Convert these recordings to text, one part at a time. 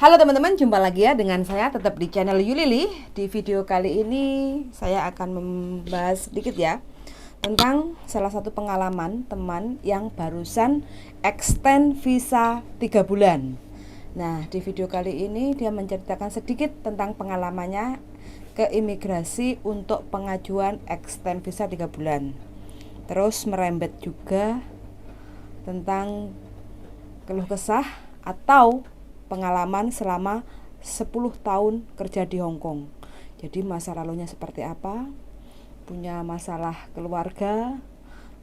Halo teman-teman, jumpa lagi ya dengan saya tetap di channel Yulili. Di video kali ini saya akan membahas sedikit ya tentang salah satu pengalaman teman yang barusan extend visa 3 bulan. Nah, di video kali ini dia menceritakan sedikit tentang pengalamannya ke imigrasi untuk pengajuan extend visa 3 bulan. Terus merembet juga tentang keluh kesah atau pengalaman selama 10 tahun kerja di Hong Kong. Jadi masa lalunya seperti apa, punya masalah keluarga,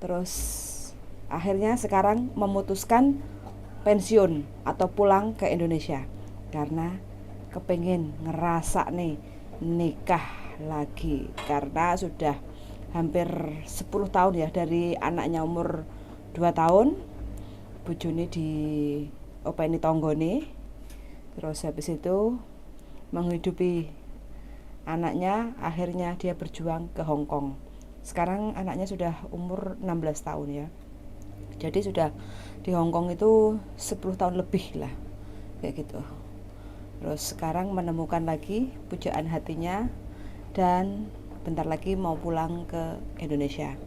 terus akhirnya sekarang memutuskan pensiun atau pulang ke Indonesia karena kepengen ngerasa nih nikah lagi, karena sudah hampir 10 tahun ya, dari anaknya umur 2 tahun bojone di openi tonggone. Terus habis itu menghidupi anaknya, akhirnya dia berjuang ke Hong Kong. Sekarang anaknya sudah umur 16 tahun ya. Jadi sudah di Hong Kong itu 10 tahun lebih lah, kayak gitu. Terus sekarang menemukan lagi pujaan hatinya dan bentar lagi mau pulang ke Indonesia.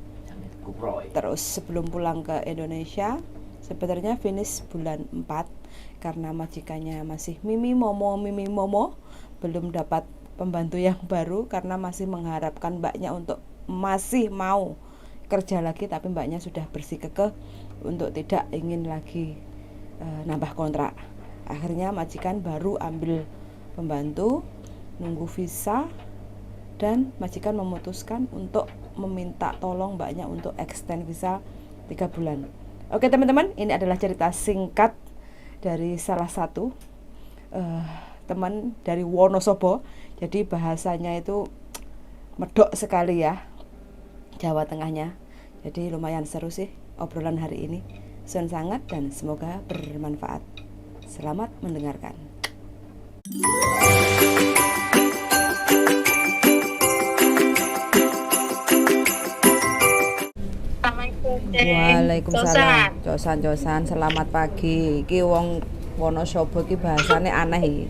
Terus sebelum pulang ke Indonesia, sebenarnya finish bulan 4 karena majikannya masih mimi momo belum dapat pembantu yang baru, karena masih mengharapkan mbaknya untuk masih mau kerja lagi, tapi mbaknya sudah bersikeras untuk tidak ingin lagi nambah kontrak. Akhirnya majikan baru ambil pembantu, nunggu visa, dan majikan memutuskan untuk meminta tolong mbaknya untuk extend visa 3 bulan. Oke teman-teman, ini adalah cerita singkat dari salah satu teman dari Wonosobo. Jadi bahasanya itu medok sekali ya, Jawa Tengahnya. Jadi lumayan seru sih obrolan hari ini. Sun sangat dan semoga bermanfaat. Selamat mendengarkan. Waalaikumsalam. Josan, selamat pagi. Iki wong Wonosobo iki bahasane aneh iki.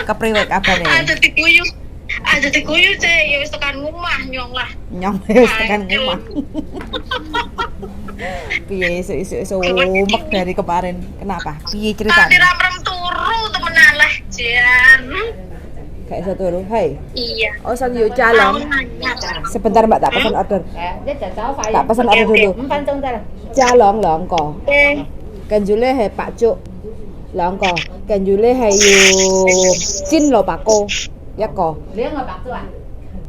Kepriwe kabare? Aja diguyu cek, ya wis tekan rumah nyong lah. Nyong wis tekan rumah. Piye isu umek dari kemarin? Kenapa? Piye ceritanya? Tadi ramrem turu temenan lah, Jan. Kayak iso turu. Hai. Iya. Oh, san yo calon. Sebentar Mbak, tak pesan order. Tak pesan order dulu. Calong longko. Kenjule hai Pak Cuk. Longko. Kenjule hai yu Chin lo Pako. Ya ko.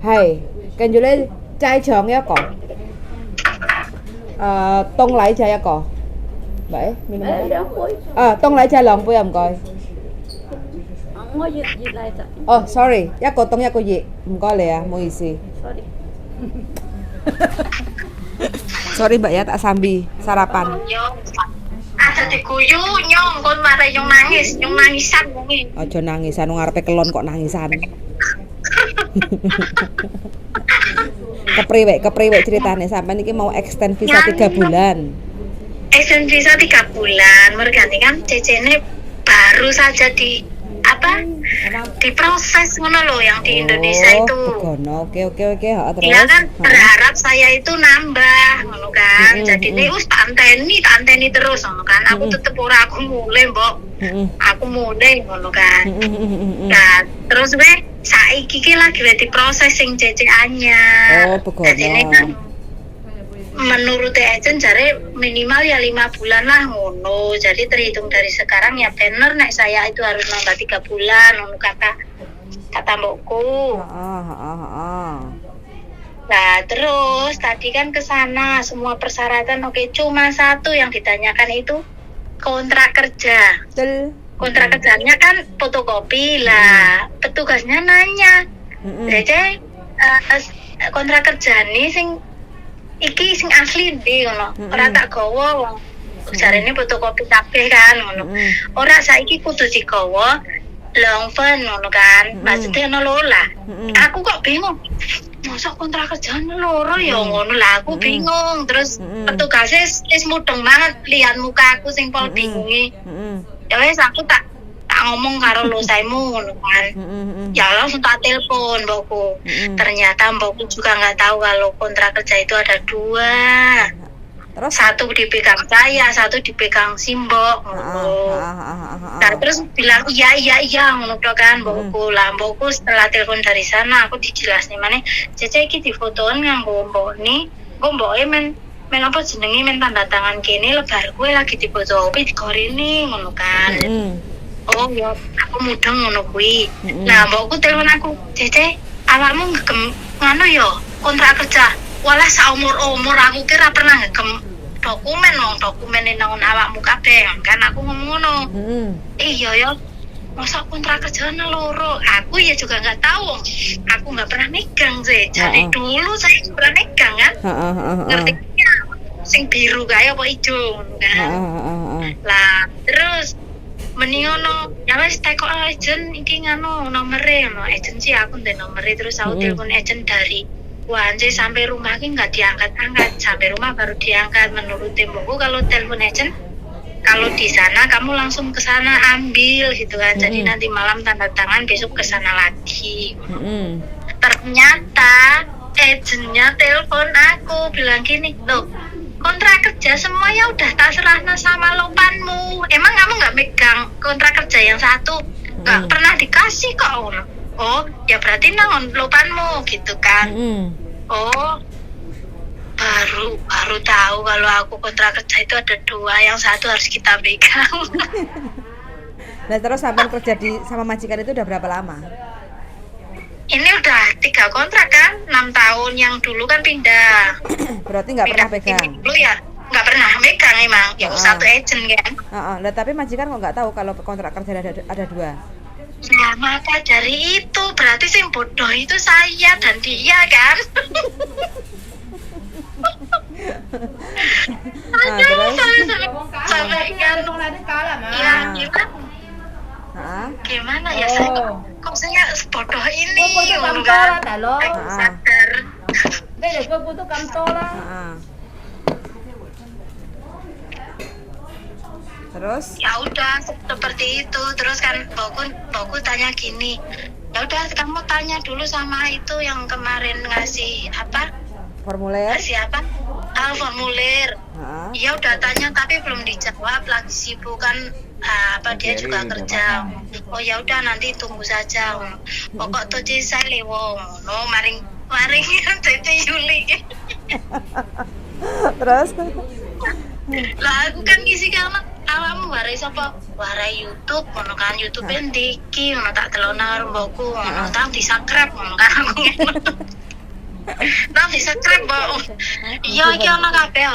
Hai. Kenjule chai chong ya ko. Tông lại chai ya ko. Vậy, minum. Tông lại chai lòng vui không coi. Oh, sorry. Ya ko tông ya ko yi. Không coi lẹ, mau isi. Sorry Mbak ya, tak sambi sarapan. Ada diguyu nyong, kon marah nyong nangisan wonge. Aja nangisan, wong arepe kelon kok nangisan. Kepriwe ceritane sampean iki mau extend visa 3 bulan. Extend visa 3 bulan, mergane kan CC-ne baru saja diproses ngono loh, yang di Indonesia itu. Begono. Oke. Terus. Dia kan berharap saya itu nambah ngono kan. Jadi ini tak anteni terus ngono kan. Aku tetep ora, aku mulai mbok. Aku mulai ngono kan. Nah, terus saiki ki lagi diproses sing CCA-nya. Oh, begono. Jadi ini kan menurut agent jare minimal ya 5 bulan lah ngono. Jadi terhitung dari sekarang ya bener nek saya itu harus nambah 3 bulan ngono kata mbokku. Nah, terus tadi kan ke sana semua persyaratan oke, cuma satu yang ditanyakan itu kontrak kerja. Betul. Kontrak kerjanya kan fotokopi lah. Petugasnya nanya. Jadi kontrak kerja nih sing iki sing asli ndi ngono. Ora tak gawa wong jarene fotokopi kabeh kan ngono. Ora saiki kudu digawa long pen ngono kan. Maksudnya ono loro lah. Aku kok bingung. Masa kontrak kerjaan loro ya ngono lah, aku bingung. Terus petugasnya wis mudeng banget lihat muka aku sing pol bingungi. Ya wis aku tak tak ngomong karo losaimu ngono kan. Ya langsung tak telepon mbokku. Ternyata mbokku juga nggak tahu kalau kontrak kerja itu ada 2. Terus? Satu dipegang saya, satu dipegang si Mbok ngono. Nah, terus bilang iya ngono kan mbokku. Lah mbokku setelah telepon dari sana aku dijelasin maneh, Cece iki difotoan nganggo mbokne. Engko mboke men apa jenenge men tanda tangan kene lebar kowe lagi difotopi digorene ngono kan. Oh ya, aku mudeng ngono kuwi. Nah, mbokku telepon aku, Cece, awakmu ngegem ngono ya kontrak kerja. Walah saumur-umur aku kira pernah ngegem dokumen nang awakmu kabeh kan aku ngomong ngono. Iya ya. Masa kontrak kerjanya loro. Aku ya juga nggak tahu. Aku nggak pernah megang sih. Jadi dulu saya pernah megang kan. Ngerti ya? Sing biru kayak apa hijau kan. Lah terus mendingono ya wis tekok agent iki ngano nomere ngono. Agent sih aku ndek nomere terus aku telepon agent dari Wanje sampai rumah ki nggak diangkat-angkat, sampai rumah baru diangkat. Menurut tembokku kalau telepon agent, kalau di sana kamu langsung ke sana ambil gitu kan. Jadi nanti malam tanda tangan, besok ke sana lagi. Ternyata agentnya telepon aku bilang gini, loh kontrak kerja semuanya udah tak serahna sama lopanmu. Emang kamu nggak megang kontrak kerja yang satu? Nggak pernah dikasih kok. Oh, ya berarti nang lopanmu gitu kan. Oh, baru tahu kalau aku kontrak kerja itu ada 2, yang satu harus kita pegang. Nah, terus sampai kerja sama majikan itu udah berapa lama? Ini udah 3 kontrak kan, 6 tahun. Yang dulu kan pindah. Berarti nggak pernah pegang? Dulu ya nggak pernah megang emang, yang satu agent kan. Nah, tapi majikan kok nggak tahu kalau kontrak kerja ada 2? Nah, maka dari itu berarti sing bodoh itu saya dan dia kan. Terus? Sampai kan ya gimana ya saya kok saya sebodoh ini ngono kan. Sadar. Terus? Ya udah seperti itu. Terus kan bauku tanya gini, ya udah kamu tanya dulu sama itu yang kemarin ngasih apa? Formulir? Ngasih apa? Formulir. Iya udah tanya tapi belum dijawab, lagi sibuk kan. Apa dia juga kerja. Oh ya udah nanti tunggu saja. Pokok tuh saya lewo. No maring Cece Yuli. Terus? Lah aku kan ngisi kan awakmu warai sapa? Warai YouTube ngono kan, YouTube ndiki ngono tak delok nang mbokku ngono tak di-subscribe ngono kan aku. Nah di-subscribe mbok. Iya iki ana kabeh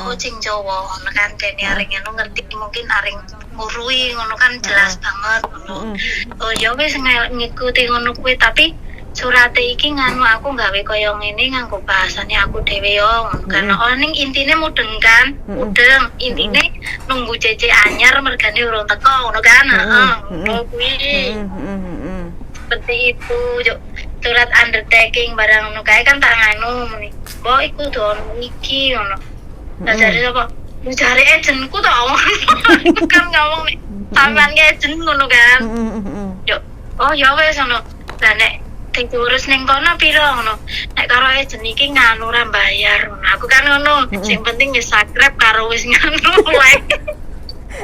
kucing Jawa ngono kan kene aring ngono ngerti mungkin aring ngurui ngono kan jelas banget ngono. Oh ya wis ngikuti ngono kuwi tapi surat iki nganu aku gawe koyo ngene nganggo bahasane aku dhewe yo karena ning intine mudeng kan mudeng intine nunggu Cece anyar mergane urung teko ngono kan ngono kuwi seperti itu yo surat undertaking barang ngono kae kan tak nganu muni mbok iku don iki ngono dari apa cari agentku to kan ngomong nih sampean agent ngono kan yo oh ya wis ngono lah nek diurus ning kono piro ngono. Nek karo agent iki nganu ra bayar. Aku kan ngono, sing penting wis subscribe karo wis nganu wae.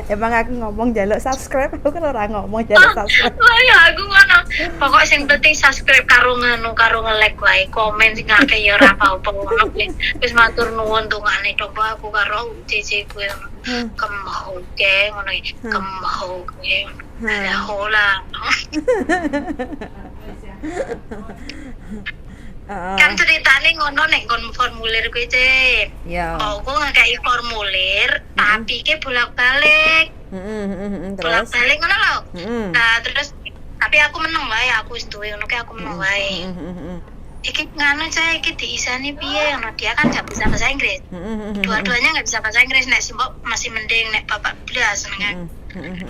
Emang aku ngomong jaluk subscribe, aku kan ora ngomong jaluk subscribe. Lah ya aku ngono. Pokok sing penting subscribe karo nganu karo nge-like wae, komen sing akeh ya ora apa-apa ngono. Wis matur nuwun tungane coba aku karo Cece kuwi ngono. Kemau ke ngono iki. Kemau ke. Ya hola. Kan ceritane ngono nek kon formulir kuwi Cek. Iya. Aku ngekeki formulir tapi ke bolak-balik. Terus Bolak-balik ngono lho. Nah, terus tapi aku meneng wae, aku wis duwe ngono ki aku meneng wae. Iki nganu Cek iki diisani piye ngono dia kan gak bisa bahasa Inggris. Dua-duanya gak bisa bahasa Inggris nek simbok masih mending nek bapak belas ngono.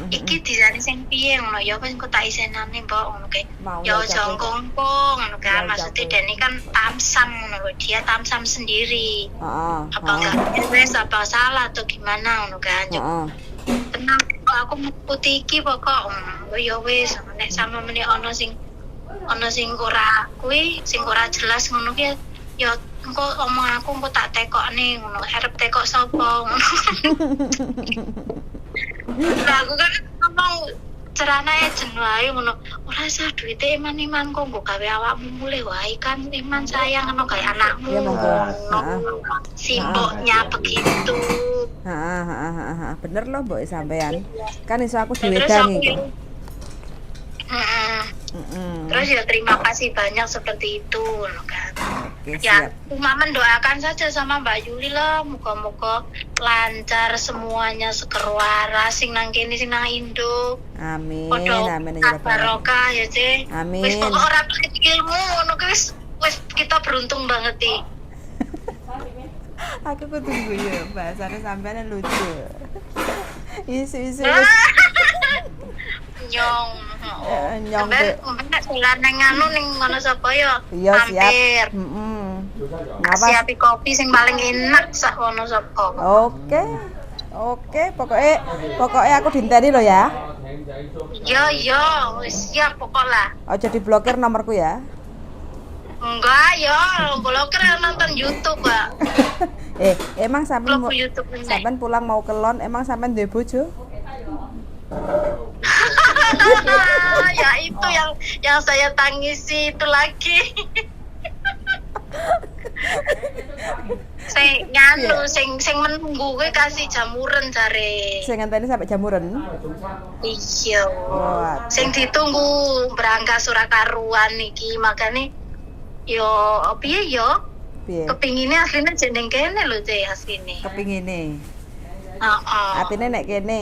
Iki disani sing piye ngono ya wis kok tak isenane mbok ngono kae. Ya aja kongkong ngono kan maksudnya Deni kan tamsam ngono lho dia tamsam sendiri. Apa enggak wis apa salah atau gimana ngono kan. Tenang aku mengikuti iki pokok ya wis nek sama meneh ana sing ora kuwi sing ora jelas ngono ki ya engko omong aku engko tak tekokne ngono arep tekok sapa ngono. Lah aku kan ngomong cerana ejen wae ngono ora usah duwite iman kok mbok gawe awakmu mulih wae kan iman sayang ngono kayak anakmu. Ya monggo. Simboknya begitu. Bener loh mbok sampean. Kan iso aku diwedangi kok. Terus ya terima kasih banyak seperti itu loh kan. Oke, ya siap. cuma mendoakan saja sama Mbak Yuli lah moga-moga lancar semuanya seger waras sing nang kene sing nang Indo. Amin. Amin ya barokah ya Cek. Amin. Wis pokok ora pelit ilmu ngono wis kita beruntung banget nih. Aku tunggu ya bahasanya sampean lucu. Isu-isu nyong nyong sampai dolan nang anu ning ngono sapa ya iya siap. Siap kopi sing paling enak sak ngono sapa. Oke, pokoknya aku dinteni lo ya. Iya, wis siap pokok lah. Aja diblokir nomorku ya. Enggak, ya, blokir nonton YouTube, Pak. Emang sampean pulang mau kelon, emang sampean duwe bojo? Ya itu yang saya tangisi itu lagi. Sing menunggu gue kasih jamuran jare. Sing ngenteni sampai jamuran. Iya. Sing ditunggu berangkat Surakaruan iki makane yo piye yo? Kepingine asline jeneng kene lho Cek asline. Kepingine. Heeh. Atine nek kene.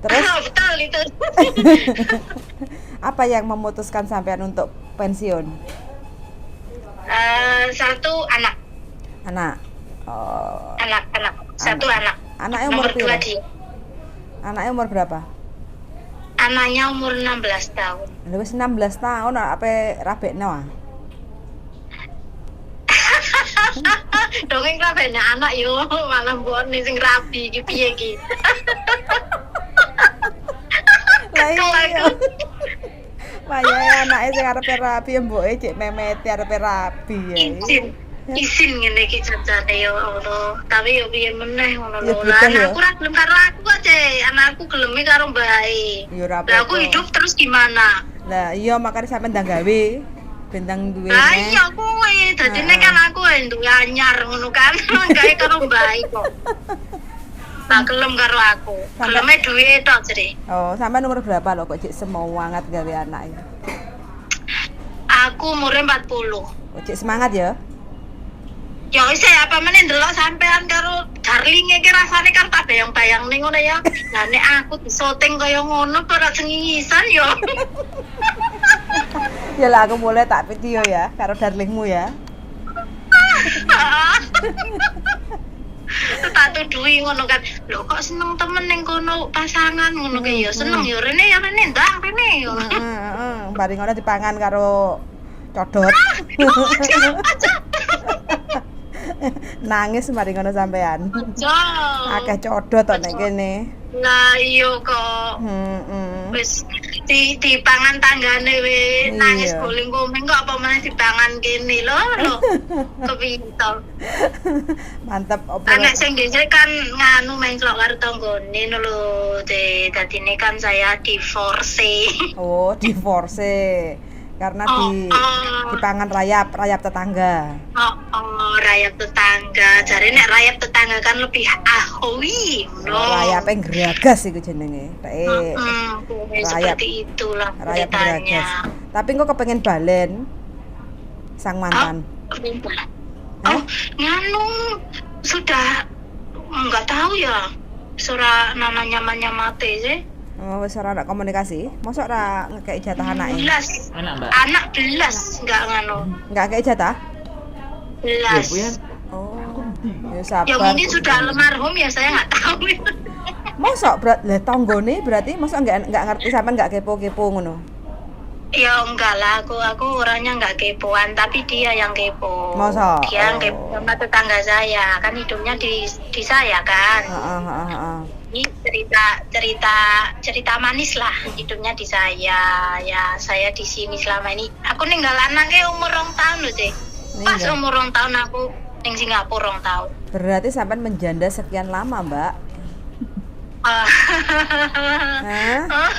Terus betul itu. Apa yang memutuskan sampean untuk pensiun? Satu anak. Anak. Satu anak. Anaknya umur berapa? Anaknya umur berapa? Anaknya umur 16 tahun. Wis 16 tahun apa rabekno? Dongeng rabekne anak yo malah mbone sing rabi iki piye iki. Wah, anake sing arepe rabi mboke cek memete arepe rabi ya. Isin ngene iki jajane yo Allah. Tapi yo piye meneh ngono lho. Anakku ora gelem karo aku aja. Anakku geleme karo mbae. Lah aku hidup terus gimana? Lah iya makane sampean ndang gawe bentang duwe. Lah iya kuwi. Dadine kan aku duwe anyar ngono kan. Gawe karo mbae kok. Tak gelem karo aku. Geleme duwe tok jere. Oh, sampean umur berapa lho kok cek semangat gawe anak ya? Aku umure 40. Kok cek semangat ya? Ya wis apa meneh ndelok sampean karo darling iki rasane kan tak bayang-bayang ning ngono ya. Lah nek aku disoting kaya ngono ora cengisan ya. Ya lah aku boleh tak video ya karo darlingmu ya. Tak tuduhi ngono kan. Lho kok seneng temen ning kono pasangan ngono ki ya seneng ya rene ndang rene. Bari ngono dipangan karo codot. Nangis mari ngono sampean. Akeh codot tok nek kene. Lah iya kok. Wis dipangan tanggane wis nangis guling-guling kok apa meneh dipangan kene lho. Kepiye to. Mantap opo. Anak sing dhisik kan nganu mengklok karo tanggane lho. Dadine kan saya divorce. Oh, divorce. Karena dipangan rayap tetangga. Rayap tetangga. Jare nek rayap tetangga kan lebih ahoy. Rayape geragas iku jenenge. Rayap seperti itulah rayap geragas. Tapi engko kepengin balen sang mantan. Nganu sudah enggak tahu ya. Surah namanya mate sih. Oh, wis ora ada komunikasi. Mosok ora ngekeki jatah anake? Anak belas enggak nganu. Enggak ngekeki jatah? Belas. Oh. Ya sabar. Ya mungkin sudah almarhum ya saya enggak tahu. Mosok lah tanggone berarti mosok enggak ngerti sampean enggak kepo-kepo ngono. Ya enggak lah, aku orangnya enggak kepoan, tapi dia yang kepo. Masa? Dia yang kepo sama tetangga saya, kan hidupnya di saya kan. ini cerita manis lah hidupnya di saya. Ya saya di sini selama ini. Aku ninggal anaknya umur 2 tahun loh, Cek. Pas Ninggal. umur 2 tahun aku ning Singapura 2 tahun. Berarti sampean menjanda sekian lama, Mbak? Ah. Hah?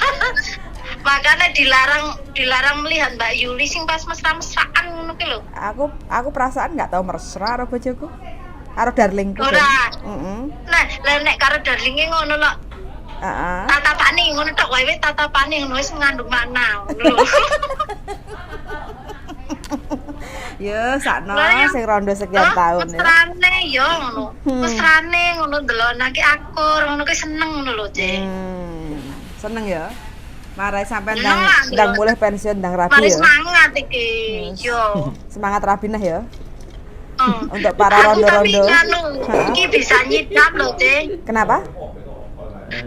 Makanya dilarang melihat Mbak Yuli sing pas mesra-mesraan ngono ki lho. Aku perasaan nggak tahu mesra karo bojoku. Karo darlingku. Ora. Heeh. Nah, lah nek karo darlinge ngono lho. Heeh. Tatapane ngono tok wae tatapane ngono wis ngandung makna ngono lho. Yo, sakno Lah, ya. sing rondo sekian tahun ya. Mesrane yo ngono. Mesrane ngono ndelokake akur ngono ki seneng ngono lho, Cek. Seneng ya. Marai sampean Seneng lah, ndang ndelok. mulai pensiun ndang rabi Mari ya. semangat iki. Yo. Semangat rabi nah ya. Hmm. Untuk para Aku tapi rondo-rondo. anu, Hah? iki bisa nyidam lho, Cek. Kenapa?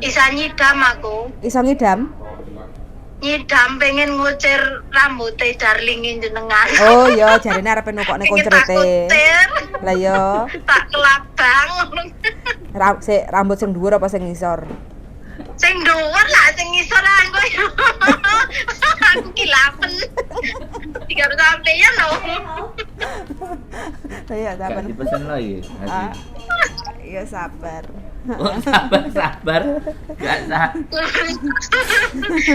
Bisa nyidam aku. Iso ngidam? Nyidam pengen ngucir rambutnya darlingin jenengan. Oh iya, jarine arep nukokne Pengen tak kuncerete. kucir, Lah yo, tak kelabang. rambut sing dhuwur apa sing ngisor? Sing dhuwur lah sing ngisor aku. Aku kilapen. 300 sampeyan lho. Iya, Gak sabar. dipesen lagi. Ah, iya sabar. Oh, sabar. Gak sah.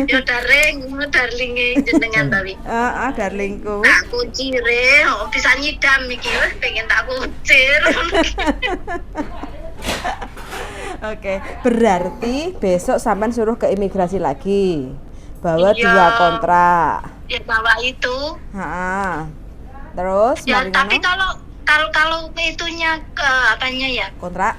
Yo darlinge jenengan tapi. Darlingku. Tak kucire, oh, bisa nyidam iki wis pengen tak kucir. Oke, berarti besok sampean suruh ke imigrasi lagi. Bawa Iya. 2 kontrak. Ya bawa itu. Ha. Terus Ya mari tapi ngono? kalau itunya ke apanya ya? Kontrak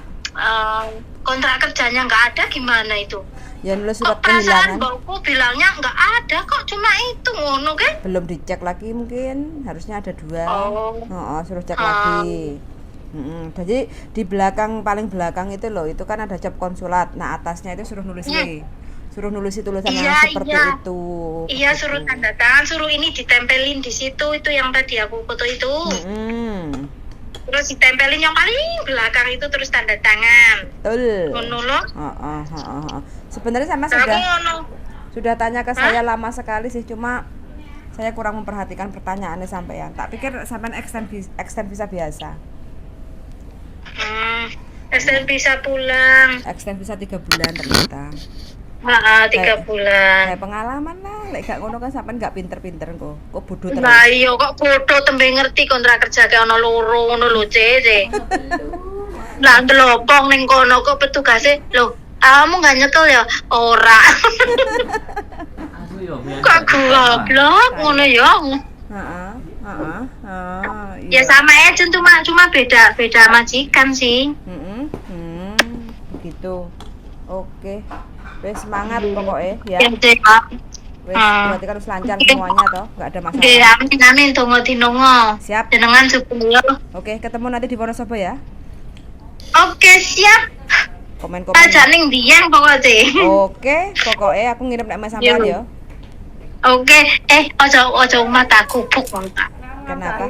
Kontrak kerjanya nggak ada gimana itu? ya nulis surat Kok perasaan kehilangan. bauku bilangnya nggak ada kok cuma itu ngono kan? Belum dicek lagi mungkin, harusnya ada 2. Oh. Suruh cek lagi. Jadi di belakang paling belakang itu loh, itu kan ada job konsulat. Nah, atasnya itu suruh nulis suruh nulis tulisan yang Iya, seperti iya. itu. Iya suruh tanda tangan, suruh ini ditempelin di situ itu yang tadi aku foto itu. Terus ditempelin yang paling belakang itu terus tanda tangan. Betul. Ngono loh. Sebenarnya sama Aku sudah ngono. tanya ke saya lama sekali sih, cuma saya kurang memperhatikan pertanyaannya sampean. Tak pikir sampean extend visa biasa. Extend bisa pulang. Extend visa 3 bulan ternyata. 3 bulan. Kayak pengalaman lah, lek gak ngono kan sampean gak pinter-pinter kok. Kok bodoh terus. Lah iya kok bodoh tembe ngerti kontrak kerja kayak ono loro ngono lho, Cek. Lah ndelopong ning kono kok petugase, "Loh, kamu gak nyekel ya?" Ora. Aku yo Kok goblok ngono ya. Ya sama aja cuma beda majikan sih. Begitu. Oke. Wes semangat pokoknya ya. Ya, Cek. Wes berarti kan harus lancar semuanya toh, nggak ada masalah. Nggih, amin donga dinonga. Siap. Jenengan supaya. Oke, ketemu nanti di Wonosobo ya. Oke, siap. Komen-komen. Aja ning dian pokoknya. Oke, pokoknya aku ngirim nek sampean ya. Oke, ojo mataku buk mata. Kenapa?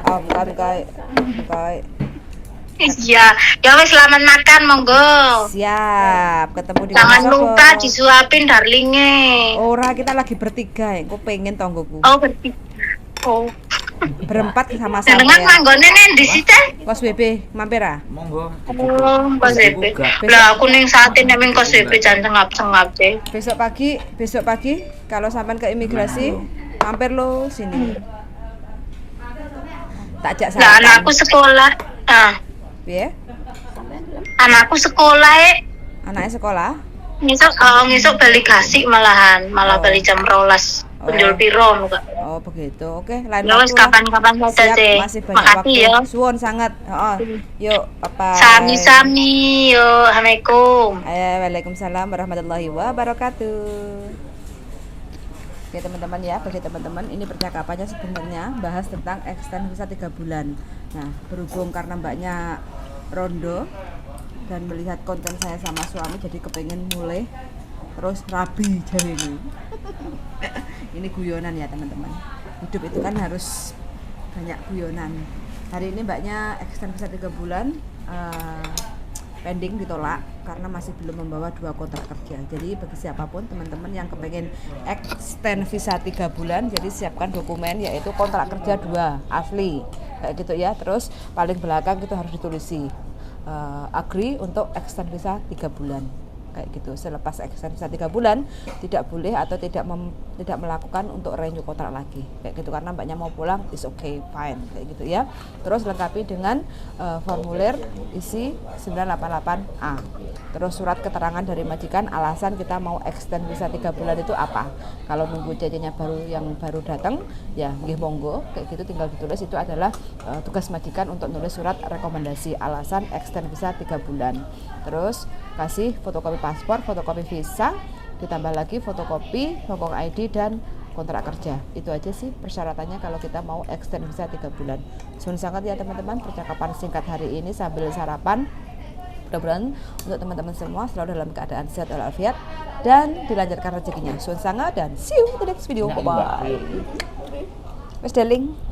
Oh, bukan kai. Iya, ya wes selamat makan monggo. Siap, ketemu di Jangan Wonosobo. lupa disuapin darlinge. Ora, kita lagi bertiga ya. Kok pengen tonggoku. Berarti. Oh. Berempat sama Jenengan sampean. manggone nendi sih, Cek? Kos WB mampir ah? Monggo. Kos WP. Lah aku ning saat ini ning kos WP jan sengap-sengap, Cek. Besok pagi kalau sampean ke imigrasi mampir lo sini. Tak ajak Lah sampean. anakku sekolah. Piye? Anakku sekolah Anaknya sekolah? ngisuk balik gasik malah balik jam 12. Penjul piro muka. Oh, begitu. Oke, lain Ya wes waktu lah. kapan-kapan saja, Siap, Cek. masih banyak Makasih waktu. ya. Suwun sangat. Yuk, apa? Sami-sami yo. Assalamualaikum. Waalaikumsalam warahmatullahi wabarakatuh. Oke teman-teman ya, bagi teman-teman ini percakapannya sebenarnya bahas tentang extend visa 3 bulan. Nah, berhubung karena mbaknya rondo dan melihat konten saya sama suami, jadi kepengen mulai terus rabi jari ini. Ini guyonan ya teman-teman. Hidup itu kan harus banyak guyonan. Hari ini mbaknya extend visa 3 bulan pending ditolak karena masih belum membawa 2 kontrak kerja. Jadi bagi siapapun teman-teman yang kepengen extend visa 3 bulan, jadi siapkan dokumen yaitu kontrak kerja 2 asli kayak gitu ya. Terus paling belakang itu harus ditulisi agree untuk extend visa 3 bulan kayak gitu. Selepas extend visa 3 bulan tidak boleh atau tidak melakukan untuk renew kontrak lagi kayak gitu, karena mbaknya mau pulang is okay, fine kayak gitu ya. Terus lengkapi dengan formulir isi 988A, terus surat keterangan dari majikan alasan kita mau extend visa 3 bulan itu apa. Kalau nunggu CC-nya baru datang ya nggih monggo kayak gitu, tinggal ditulis. Itu adalah tugas majikan untuk nulis surat rekomendasi alasan extend visa 3 bulan. Terus kasih fotokopi paspor, fotokopi visa, ditambah lagi fotokopi Hongkong ID dan kontrak kerja. Itu aja sih persyaratannya kalau kita mau extend visa 3 bulan. Suun sangat ya teman-teman percakapan singkat hari ini sambil sarapan. Mudah-mudahan untuk teman-teman semua selalu dalam keadaan sehat walafiat dan dilancarkan rezekinya. Suun sangat dan see you in the next video. Bye bye. Mas darling.